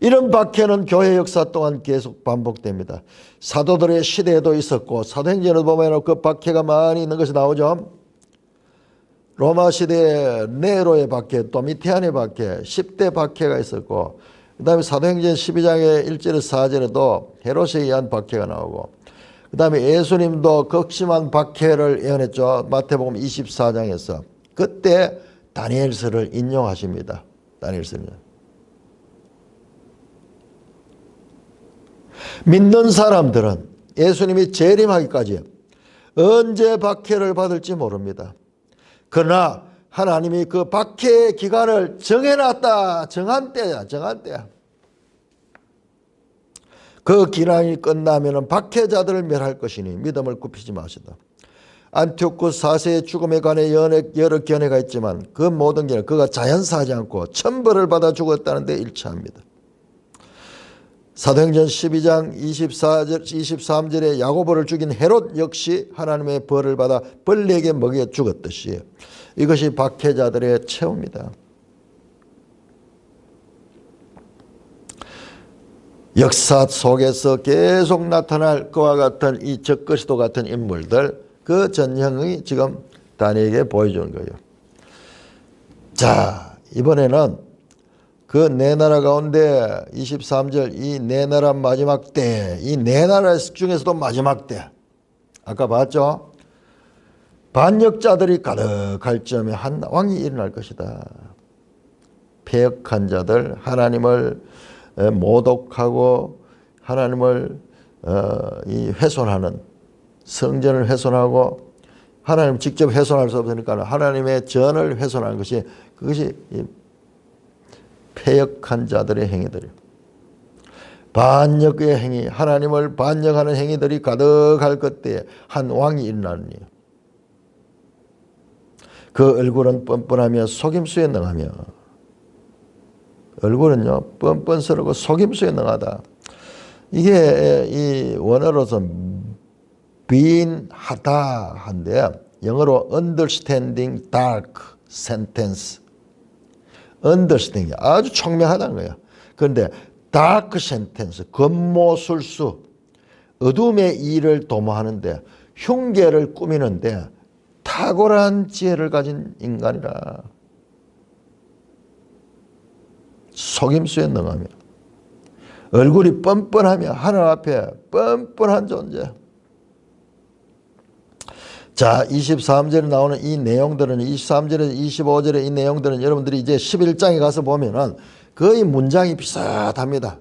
이런 박해는 교회 역사 동안 계속 반복됩니다. 사도들의 시대에도 있었고 사도행전을 보면 그 박해가 많이 있는 것이 나오죠. 로마 시대에 네로의 박해, 도미티안의 박해, 10대 박해가 있었고 그 다음에 사도행전 12장의 1절에서 4절에도 헤롯에 의한 박해가 나오고 그 다음에 예수님도 극심한 박해를 예언했죠. 마태복음 24장에서. 그때 다니엘서를 인용하십니다. 다니엘서는. 믿는 사람들은 예수님이 재림하기까지 언제 박해를 받을지 모릅니다. 그러나 하나님이 그 박해의 기간을 정해놨다. 정한 때야. 그 기간이 끝나면 박해자들을 멸할 것이니 믿음을 굽히지 마시다. 안티오쿠스 4세의 죽음에 관해 여러 견해가 있지만 그 모든 견해 그가 자연사하지 않고 천벌을 받아 죽었다는 데 일치합니다. 사도행전 12장 23절에 야고보를 죽인 헤롯 역시 하나님의 벌을 받아 벌레에게 먹여 죽었듯이 이것이 박해자들의 최후입니다. 역사 속에서 계속 나타날 그와 같은 이 적그리스도 같은 인물들 그 전형이 지금 다니엘에게 보여주는 거예요. 자, 이번에는 그 네 나라 가운데 23절 이 네 나라 마지막 때, 이 네 나라 중에서도 마지막 때, 아까 봤죠? 반역자들이 가득할 점에 한 왕이 일어날 것이다. 패역한 자들, 하나님을 모독하고 하나님을 훼손하는, 성전을 훼손하고 하나님 직접 훼손할 수 없으니까 하나님의 전을 훼손하는 것이, 그것이 패역한 자들의 행위들이에요. 반역의 행위, 하나님을 반역하는 행위들이 가득할 그때에 한 왕이 일어나느니 그 얼굴은 뻔뻔하며 속임수에 능하며, 얼굴은요 뻔뻔스럽고 속임수에 능하다. 이게 이 원어로서 빈하다 한데 영어로 understanding dark sentence, understanding 아주 총명하다는 거예요. 그런데 dark sentence 권모술수, 어둠의 일을 도모하는데 흉계를 꾸미는데 탁월한 지혜를 가진 인간이라. 속임수에 능하며 얼굴이 뻔뻔하며 하늘 앞에 뻔뻔한 존재. 자, 23절에 나오는 이 내용들은, 23절에서 25절의 이 내용들은 여러분들이 이제 11장에 가서 보면은 거의 문장이 비슷합니다.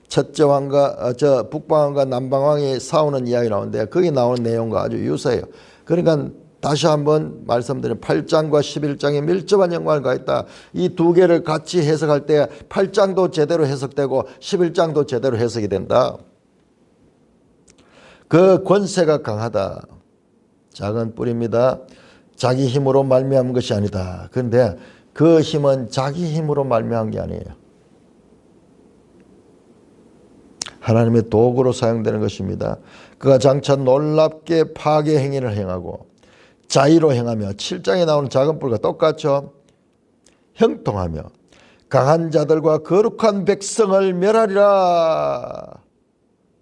첫째 왕과 북방왕과 남방왕이 싸우는 이야기 나오는데 거기 나오는 내용과 아주 유사해요. 그러니까 다시 한번 말씀드리면 8장과 11장에 밀접한 연관을 가있다. 이 두 개를 같이 해석할 때 8장도 제대로 해석되고 11장도 제대로 해석이 된다. 그 권세가 강하다. 작은 뿔입니다. 자기 힘으로 말미암은 것이 아니다. 그런데 그 힘은 자기 힘으로 말미암은 게 아니에요. 하나님의 도구로 사용되는 것입니다. 그가 장차 놀랍게 파괴 행위를 행하고 자의로 행하며, 7장에 나오는 작은 뿔과 똑같죠. 형통하며 강한 자들과 거룩한 백성을 멸하리라.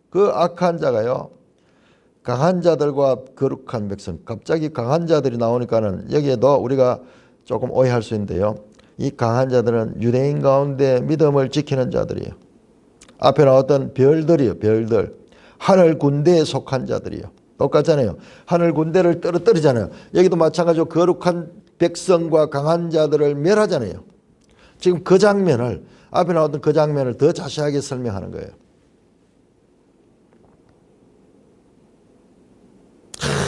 그 악한 자가요, 강한 자들과 거룩한 백성, 갑자기 강한 자들이 나오니까는 여기에도 우리가 조금 오해할 수 있는데요. 이 강한 자들은 유대인 가운데 믿음을 지키는 자들이에요. 앞에 나왔던 별들이요, 별들. 하늘 군대에 속한 자들이요. 똑같잖아요. 하늘 군대를 떨어뜨리잖아요. 여기도 마찬가지로 거룩한 백성과 강한 자들을 멸하잖아요. 지금 그 장면을, 앞에 나왔던 그 장면을 더 자세하게 설명하는 거예요.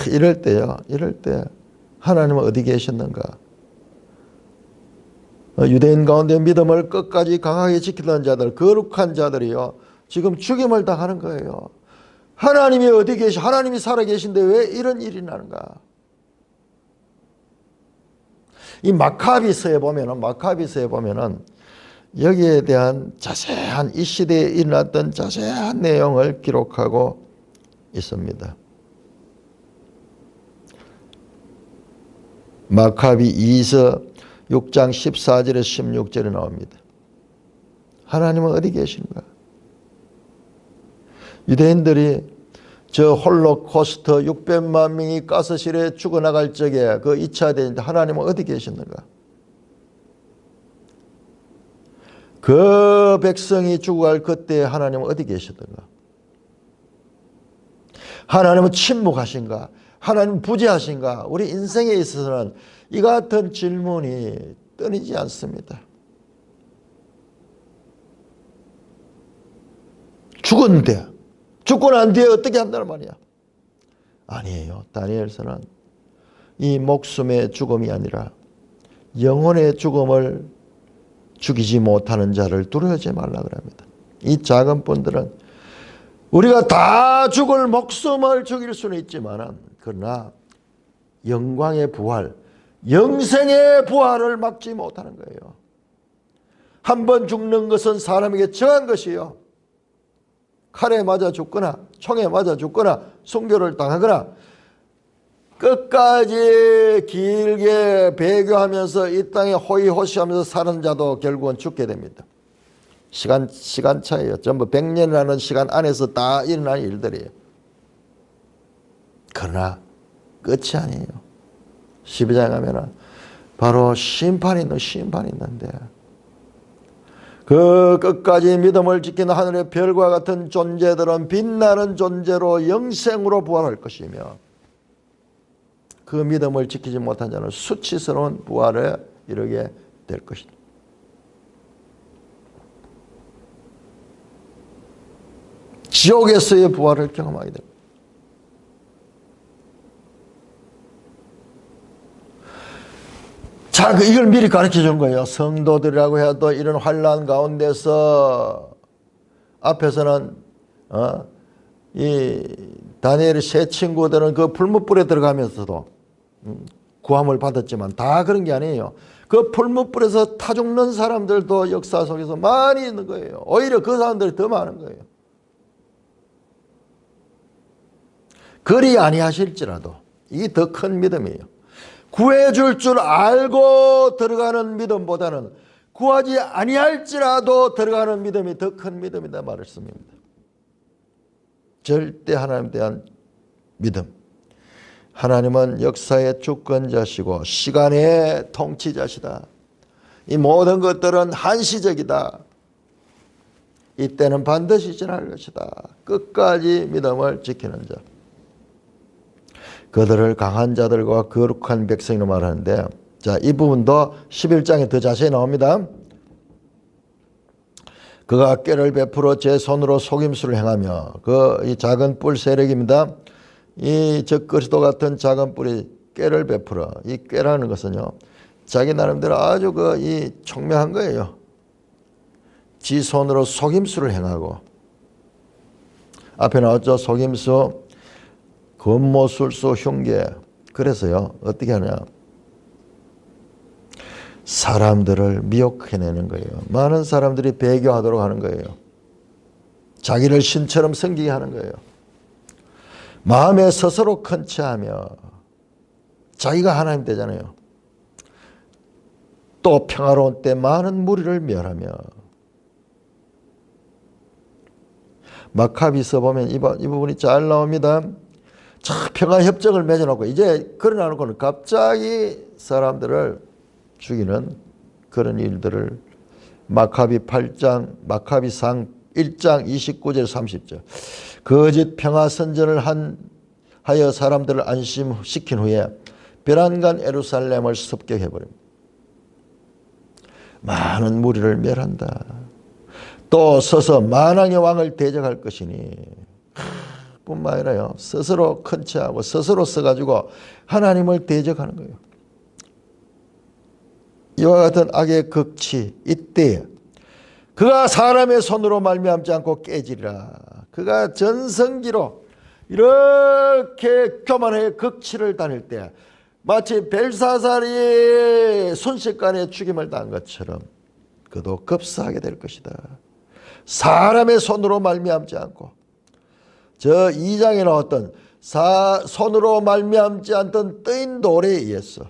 이럴 때요, 이럴 때 하나님은 어디 계셨는가? 유대인 가운데 믿음을 끝까지 강하게 지키던 자들, 거룩한 자들이요, 지금 죽임을 당하는 거예요. 하나님이 어디 하나님이 살아계신데 왜 이런 일이 나는가? 이 마카비서에 보면은 여기에 대한 자세한, 이 시대에 일어났던 자세한 내용을 기록하고 있습니다. 마카비 2서 6장 14절에서 16절에 나옵니다. 하나님은 어디 계신가? 유대인들이 저 홀로코스트 600만 명이 가스실에 죽어나갈 적에 그 2차 대전, 하나님은 어디 계셨는가? 그 백성이 죽어갈 그때 하나님은 어디 계셨던가? 하나님은 침묵하신가? 하나님 부재하신가? 우리 인생에 있어서는 이 같은 질문이 끊이지 않습니다. 죽었는데, 죽고 난 뒤에 어떻게 한다는 말이야? 아니에요. 다니엘서는 이 목숨의 죽음이 아니라 영혼의 죽음을 죽이지 못하는 자를 두려워하지 말라 그럽니다. 이 작은 분들은 우리가 다 죽을 목숨을 죽일 수는 있지만, 그러나 영광의 부활, 영생의 부활을 막지 못하는 거예요. 한 번 죽는 것은 사람에게 정한 것이요, 칼에 맞아 죽거나 총에 맞아 죽거나 순교를 당하거나 끝까지 길게 배교하면서 이 땅에 호의호식하면서 사는 자도 결국은 죽게 됩니다. 시간 차이에요. 전부 100년이라는 시간 안에서 다 일어나는 일들이에요. 그러나 끝이 아니에요. 12장에 가면은 바로 심판이 있는데 그 끝까지 믿음을 지키는 하늘의 별과 같은 존재들은 빛나는 존재로 영생으로 부활할 것이며 그 믿음을 지키지 못한 자는 수치스러운 부활에 이르게 될 것이다. 지옥에서의 부활을 경험하게 됩니다. 자, 이걸 미리 가르쳐 주는 거예요. 성도들이라고 해도 이런 환난 가운데서 앞에서는 이 다니엘의 세 친구들은 그 풀무불에 들어가면서도 구함을 받았지만 다 그런 게 아니에요. 그 풀무불에서 타 죽는 사람들도 역사 속에서 많이 있는 거예요. 오히려 그 사람들이 더 많은 거예요. 그리 아니하실지라도 이게 더 큰 믿음이에요. 구해줄 줄 알고 들어가는 믿음보다는 구하지 아니할지라도 들어가는 믿음이 더 큰 믿음이다 말씀입니다. 절대 하나님에 대한 믿음. 하나님은 역사의 주권자시고 시간의 통치자시다. 이 모든 것들은 한시적이다. 이때는 반드시 지날 것이다. 끝까지 믿음을 지키는 자. 그들을 강한 자들과 거룩한 백성으로 말하는데, 자, 이 부분도 11장에 더 자세히 나옵니다. 그가 꾀를 베풀어 제 손으로 속임수를 행하며, 이 작은 뿔 세력입니다. 이 적그리스도 같은 작은 뿔이 꾀를 베풀어. 이 꾀라는 것은요, 자기 나름대로 아주 이 총명한 거예요. 지 손으로 속임수를 행하고, 앞에 나왔죠. 속임수, 권모술수, 흉계. 그래서요, 어떻게 하냐. 사람들을 미혹해내는 거예요. 많은 사람들이 배교하도록 하는 거예요. 자기를 신처럼 섬기게 하는 거예요. 마음에 스스로 컨치하며 자기가 하나님 되잖아요. 또 평화로운 때 많은 무리를 멸하며. 마카비서 보면 이 부분이 잘 나옵니다. 평화 협정을 맺어놓고 이제 그러나놓고는 갑자기 사람들을 죽이는 그런 일들을 마카비 8장, 마카비상 1장 29절 30절. 거짓 평화 선전을 하여 사람들을 안심시킨 후에 베란간 예루살렘을 습격해버립니다. 많은 무리를 멸한다. 또 서서 만왕의 왕을 대적할 것이니, 뿐만 아니라요, 스스로 컨치하고 스스로 써가지고 하나님을 대적하는 거예요. 이와 같은 악의 극치, 이때 그가 사람의 손으로 말미암지 않고 깨지리라. 그가 전성기로 이렇게 교만의 극치를 다닐 때 마치 벨사살이 순식간에 죽임을 당한 것처럼 그도 급사하게 될 것이다. 사람의 손으로 말미암지 않고, 저 2장에 나왔던 손으로 말미암지 않던 뜨인 돌에 의해서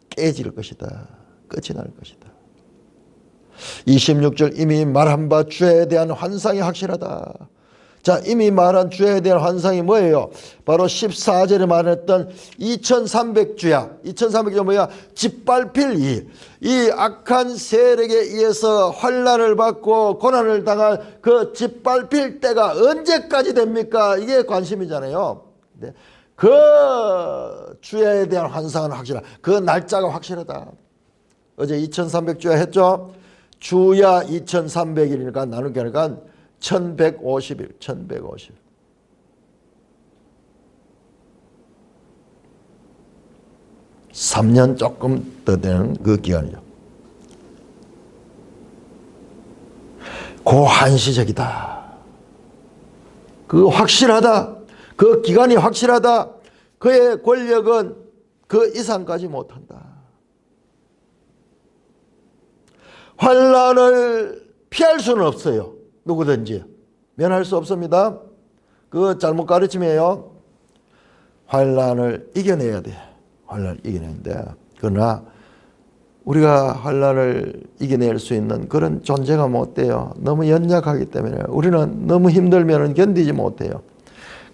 깨질 것이다. 끝이 날 것이다. 26절, 이미 말한 바 주에 대한 환상이 확실하다. 자, 이미 말한 주에 대한 환상이 뭐예요? 바로 14절에 말했던 2300주야. 2300주가 뭐야? 짓밟힐 이 악한 세력에 의해서 환난을 받고 고난을 당할 그 짓밟힐 때가 언제까지 됩니까? 이게 관심이잖아요. 네. 그 주에 대한 환상은 확실하다. 그 날짜가 확실하다. 어제 2300주야 했죠? 주야 2300일이니까 나누기 하니까 1150일, 1150. (3년) 조금 더 되는 그 기간이죠. 그 한시적이다. 그 확실하다. 그 기간이 확실하다. 그의 권력은 그 이상까지 못한다. 환난을 피할 수는 없어요. 누구든지 면할 수 없습니다. 그 잘못 가르침이에요. 환난을 이겨내야 돼. 환난을 이겨내는데, 그러나 우리가 환난을 이겨낼 수 있는 그런 존재가 못 돼요. 너무 연약하기 때문에 우리는 너무 힘들면 견디지 못해요.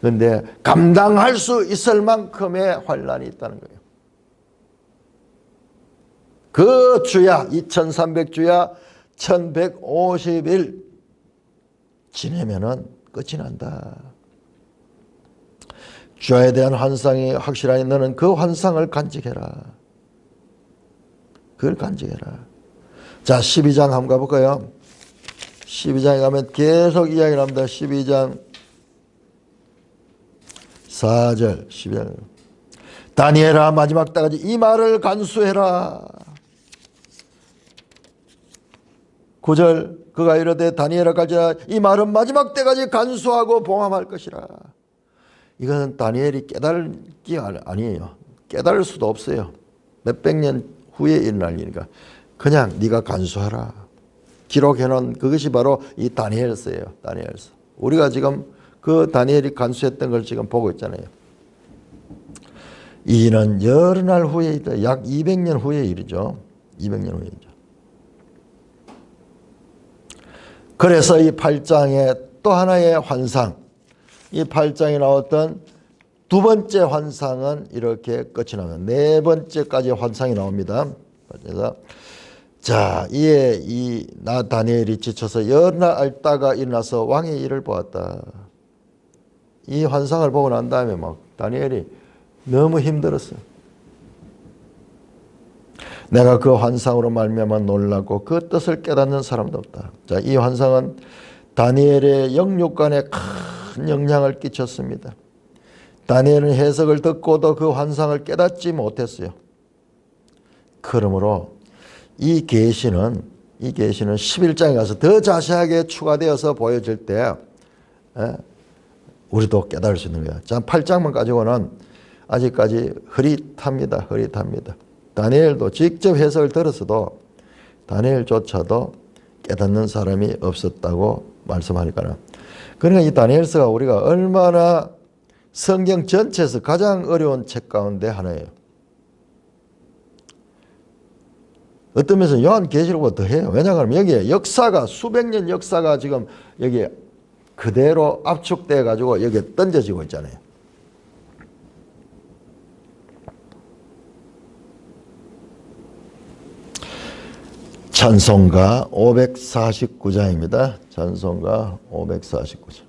그런데 감당할 수 있을 만큼의 환난이 있다는 거예요. 그 주야 2300주야 1150일 지내면은 끝이 난다. 주야에 대한 환상이 확실하니 너는 그 환상을 간직해라. 그걸 간직해라. 자, 12장 한번 가볼까요? 12장에 가면 계속 이야기를 합니다. 12장 4절 12절 다니엘아 마지막 때까지 이 말을 간수해라. 9절 그가 이르되 다니엘아 갈지라 이 말은 마지막 때까지 간수하고 봉함할 것이라. 이거는 다니엘이 깨달을 게 아니에요. 깨달을 수도 없어요. 몇백 년 후에 일어날 일이니까 그냥 네가 간수하라. 기록해놓은 그것이 바로 이 다니엘서예요. 다니엘서. 우리가 지금 그 다니엘이 간수했던 걸 지금 보고 있잖아요. 이는 여러 날 후에 있다. 약 200년 후의 일이죠. 200년 후의 일이죠. 그래서 이 8장에 또 하나의 환상, 이 8장에 나왔던 두 번째 환상은 이렇게 끝이 납니다. 네 번째까지 환상이 나옵니다. 그래서 자, 이에 나 다니엘이 지쳐서 여러 날 앓다가 일어나서 왕의 일을 보았다. 이 환상을 보고 난 다음에 막 다니엘이 너무 힘들었어요. 내가 그 환상으로 말미암아 놀라고 그 뜻을 깨닫는 사람도 없다. 자, 이 환상은 다니엘의 영육간에 큰 영향을 끼쳤습니다. 다니엘은 해석을 듣고도 그 환상을 깨닫지 못했어요. 그러므로 이 계시는 11장에 가서 더 자세하게 추가되어서 보여질 때 우리도 깨달을 수 있는 거야. 자, 8장만 가지고는 아직까지 흐릿합니다. 다니엘도 직접 해석을 들었어도 다니엘조차도 깨닫는 사람이 없었다고 말씀하니까는. 그러니까 이 다니엘서가 우리가 얼마나 성경 전체에서 가장 어려운 책 가운데 하나예요. 어떤 면에서 요한계시록보다 더해요. 왜냐하면 여기에 역사가 수백 년 역사가 지금 여기에 그대로 압축돼 가지고 여기에 던져지고 있잖아요. 찬송가 549장입니다. 찬송가 549장.